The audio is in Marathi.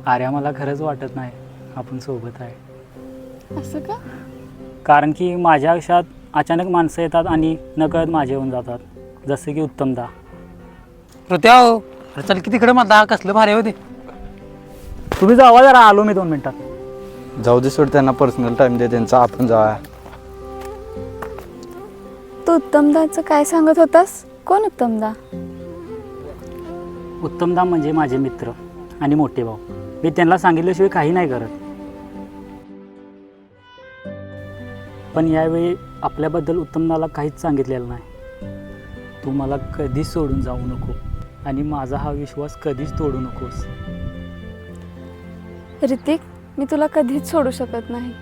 आर्या मला खरंच वाटत नाही आपण सोबत आहे. असं का? कारण की माझ्या आयुष्यात अचानक माणसं येतात आणि नकळत माझे होऊन जातात, जसं की उत्तमदा. ऋत्या हो, अरे चल की तिकडे मला कसलं भारी होते. तुम्ही जावा जरा, आलो मी 2 मिनिटात. जाऊ दे सोड, त्यांना पर्सनल टाइम दे त्यांचा, आपण जाऊया. तू उत्तमदाचं काय सांगत होतास? कोण उत्तमदा? उत्तमदा म्हणजे माझे मित्र आणि मोठे भाऊ. मी त्यांना सांगितल्याशिवाय काही नाही करत. पण यावेळी आपल्याबद्दल उत्तमदाला काहीच सांगितलेलं नाही. तू मला कधीच सोडून जाऊ नको आणि माझा हा विश्वास कधीच तोडू नकोस. ऋतिक, मी तुला कधीच सोडू शकत नाही.